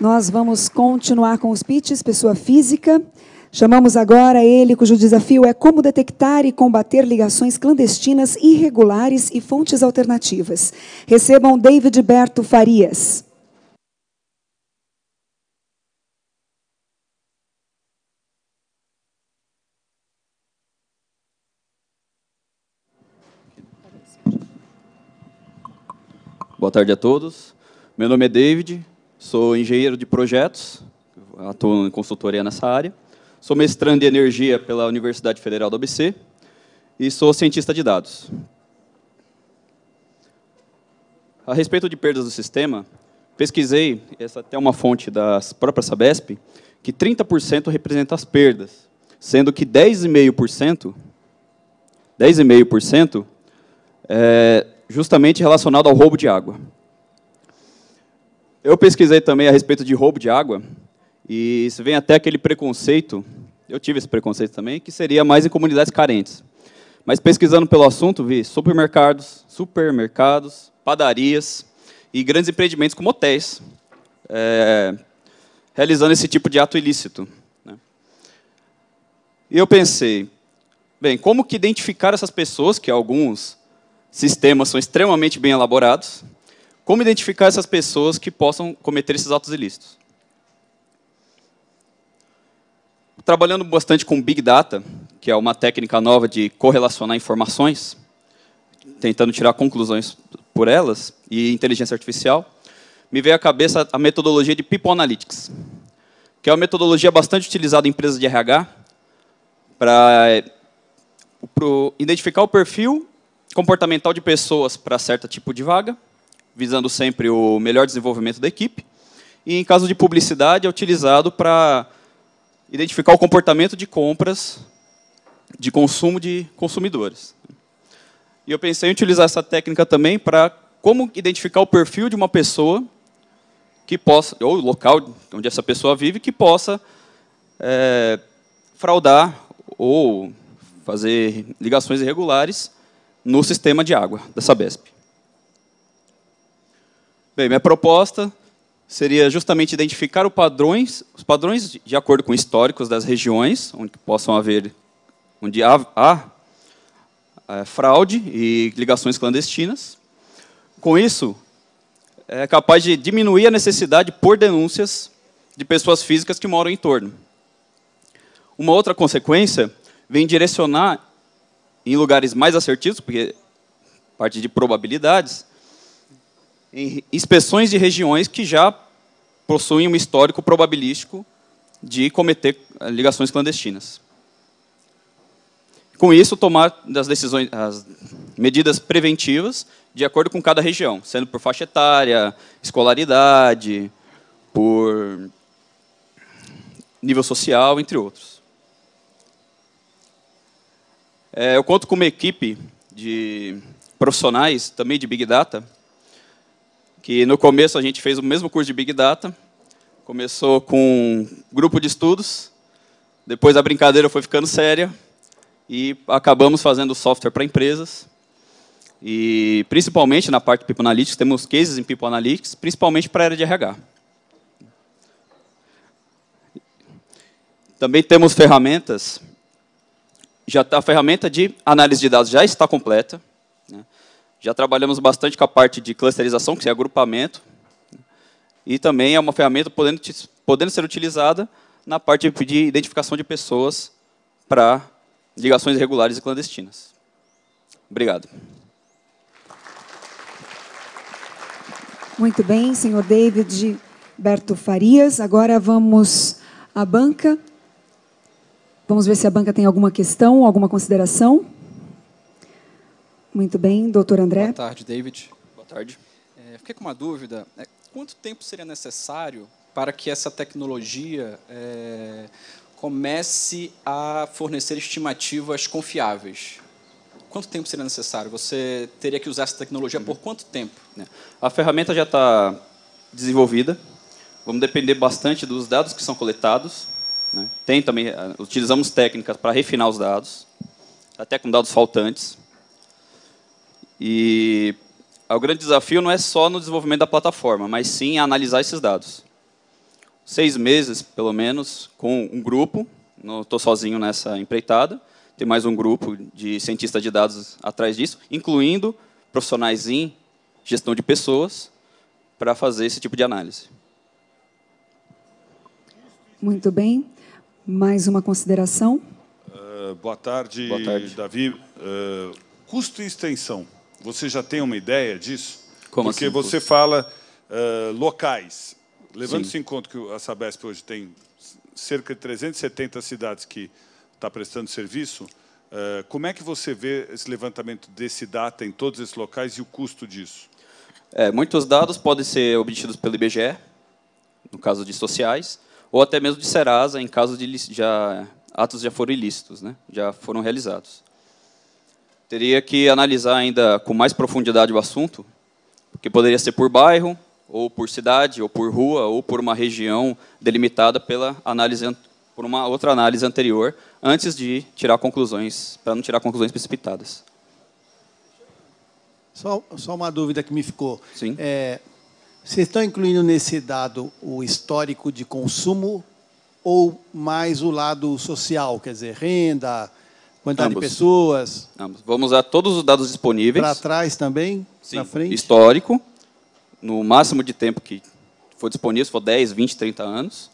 Nós vamos continuar com os pitches, pessoa física. Chamamos agora ele, cujo desafio é como detectar e combater ligações clandestinas irregulares e fontes alternativas. Recebam David Berto Farias. Boa tarde a todos. Meu nome é David, sou engenheiro de projetos, atuo em consultoria nessa área. Sou mestrando em energia pela Universidade Federal do ABC e sou cientista de dados. A respeito de perdas do sistema, pesquisei, essa até é uma fonte da própria Sabesp, que 30% representa as perdas, sendo que 10,5% é justamente relacionado ao roubo de água. Eu pesquisei também a respeito de roubo de água, e se vem até aquele preconceito, eu tive esse preconceito também, que seria mais em comunidades carentes. Mas pesquisando pelo assunto, vi supermercados, padarias e grandes empreendimentos como hotéis, realizando esse tipo de ato ilícito, né? E eu pensei, bem, como que identificar essas pessoas, que alguns sistemas são extremamente bem elaborados, como identificar essas pessoas que possam cometer esses atos ilícitos? Trabalhando bastante com Big Data, que é uma técnica nova de correlacionar informações, tentando tirar conclusões por elas, e inteligência artificial, me veio à cabeça a metodologia de People Analytics, que é uma metodologia bastante utilizada em empresas de RH para identificar o perfil comportamental de pessoas para certo tipo de vaga, visando sempre o melhor desenvolvimento da equipe, e, em caso de publicidade, é utilizado para identificar o comportamento de compras, de consumo de consumidores. E eu pensei em utilizar essa técnica também para como identificar o perfil de uma pessoa que possa, ou o local onde essa pessoa vive, que possa fraudar ou fazer ligações irregulares no sistema de água da Sabesp. Bem, minha proposta seria justamente identificar os padrões de acordo com históricos das regiões onde há fraude e ligações clandestinas. Com isso, é capaz de diminuir a necessidade por denúncias de pessoas físicas que moram em torno. Uma outra consequência vem direcionar em lugares mais assertivos, porque parte de probabilidades, em inspeções de regiões que já possuem um histórico probabilístico de cometer ligações clandestinas. Com isso, tomar as medidas preventivas de acordo com cada região, sendo por faixa etária, escolaridade, por nível social, entre outros. Eu conto com uma equipe de profissionais, também de Big Data, que no começo a gente fez o mesmo curso de Big Data, começou com um grupo de estudos, depois a brincadeira foi ficando séria, e acabamos fazendo software para empresas, e principalmente na parte de People Analytics, temos cases em People Analytics, principalmente para a área de RH. Também temos ferramentas, a ferramenta de análise de dados já está completa, né? Já trabalhamos bastante com a parte de clusterização, que é agrupamento, e também é uma ferramenta podendo ser utilizada na parte de identificação de pessoas para ligações irregulares e clandestinas. Obrigado. Muito bem, senhor David Berto Farias. Agora vamos à banca. Vamos ver se a banca tem alguma questão, alguma consideração. Muito bem, doutor André. Boa tarde, David. Boa tarde. Fiquei com uma dúvida. Quanto tempo seria necessário para que essa tecnologia comece a fornecer estimativas confiáveis? Quanto tempo seria necessário? Você teria que usar essa tecnologia por quanto tempo? A ferramenta já está desenvolvida. Vamos depender bastante dos dados que são coletados, né? Utilizamos técnicas para refinar os dados, até com dados faltantes. E o grande desafio não é só no desenvolvimento da plataforma, mas sim analisar esses dados. 6 meses, pelo menos, com um grupo. Não estou sozinho nessa empreitada. Tem mais um grupo de cientistas de dados atrás disso, incluindo profissionais em gestão de pessoas, para fazer esse tipo de análise. Muito bem. Mais uma consideração? Boa tarde, Boa tarde. Davi. Custo e extensão, você já tem uma ideia disso? Como Porque assim, você fala locais. Levando-se Sim. em conta que a Sabesp hoje tem cerca de 370 cidades que está prestando serviço, como é que você vê esse levantamento desse data em todos esses locais e o custo disso? Muitos dados podem ser obtidos pelo IBGE, no caso de sociais, ou até mesmo de Serasa, em caso de atos já foram ilícitos, né? Já foram realizados. Teria que analisar ainda com mais profundidade o assunto, porque poderia ser por bairro, ou por cidade, ou por rua, ou por uma região delimitada por uma outra análise anterior, antes de tirar conclusões, para não tirar conclusões precipitadas. Só uma dúvida que me ficou. Sim. Vocês estão incluindo nesse dado o histórico de consumo ou mais o lado social, quer dizer, renda, quantidade de pessoas? Ambos. Vamos usar todos os dados disponíveis. Para trás também? Sim. Para frente? Histórico, no máximo de tempo que for disponível, se for 10, 20, 30 anos.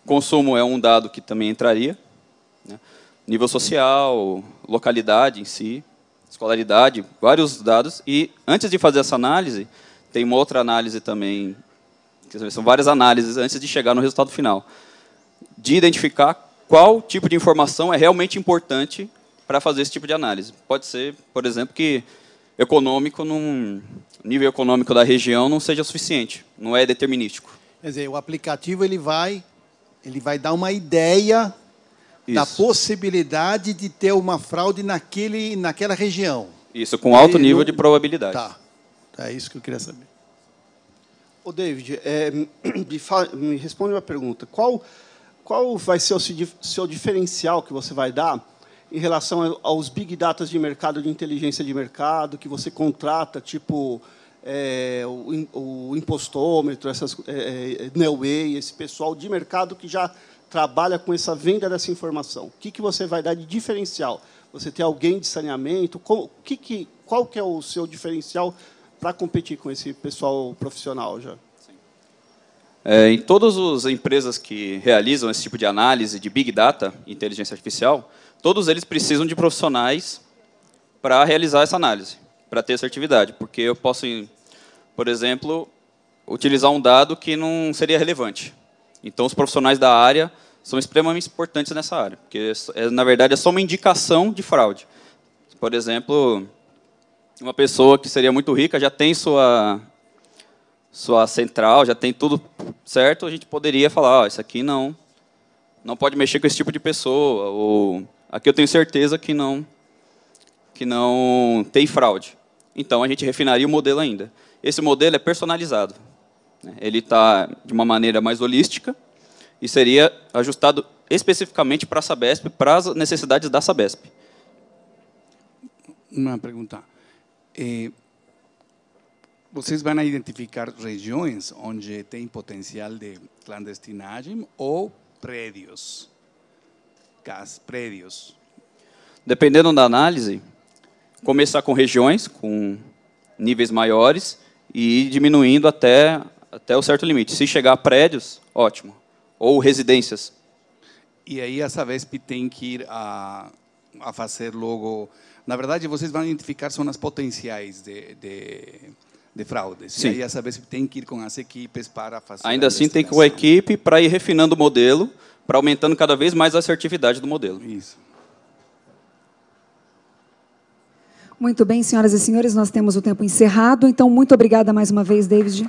Consumo é um dado que também entraria, né? Nível social, localidade em si, escolaridade, vários dados. E, antes de fazer essa análise, tem uma outra análise também, são várias análises antes de chegar no resultado final, de identificar qual tipo de informação é realmente importante para fazer esse tipo de análise. Pode ser, por exemplo, que nível econômico da região não seja suficiente, não é determinístico. Quer dizer, o aplicativo ele vai dar uma ideia da possibilidade de ter uma fraude naquela região. Isso, com alto nível de probabilidade. Tá. É isso que eu queria saber. Ô, David, me responde uma pergunta. Qual vai ser o seu diferencial que você vai dar em relação aos big data de mercado, de inteligência de mercado, que você contrata, tipo o impostômetro, Neoway, esse pessoal de mercado que já trabalha com essa venda dessa informação? O que você vai dar de diferencial? Você tem alguém de saneamento? Qual que é o seu diferencial para competir com esse pessoal profissional já? Em todas as empresas que realizam esse tipo de análise de Big Data, inteligência artificial, todos eles precisam de profissionais para realizar essa análise, para ter assertividade. Porque eu posso, por exemplo, utilizar um dado que não seria relevante. Então, os profissionais da área são extremamente importantes nessa área, porque, na verdade, é só uma indicação de fraude. Por exemplo, uma pessoa que seria muito rica já tem sua central, já tem tudo certo, a gente poderia falar, isso aqui não pode mexer com esse tipo de pessoa, ou aqui eu tenho certeza que não tem fraude. Então, a gente refinaria o modelo ainda. Esse modelo é personalizado. Ele está de uma maneira mais holística e seria ajustado especificamente para a Sabesp, para as necessidades da Sabesp. Uma pergunta. Vocês vão identificar regiões onde tem potencial de clandestinagem ou prédios? Prédios. Dependendo da análise, começar com regiões, com níveis maiores, e ir diminuindo até o certo limite. Se chegar a prédios, ótimo. Ou residências. E aí a Sabesp tem que ir a fazer logo... Na verdade, vocês vão identificar zonas potenciais de fraudes. Sim. E aí a Sabesp tem que ir com as equipes para fazer... Ainda assim, tem que ir com a equipe para ir refinando o modelo, para aumentando cada vez mais a assertividade do modelo. Isso. Muito bem, senhoras e senhores, nós temos o tempo encerrado. Então, muito obrigada mais uma vez, David.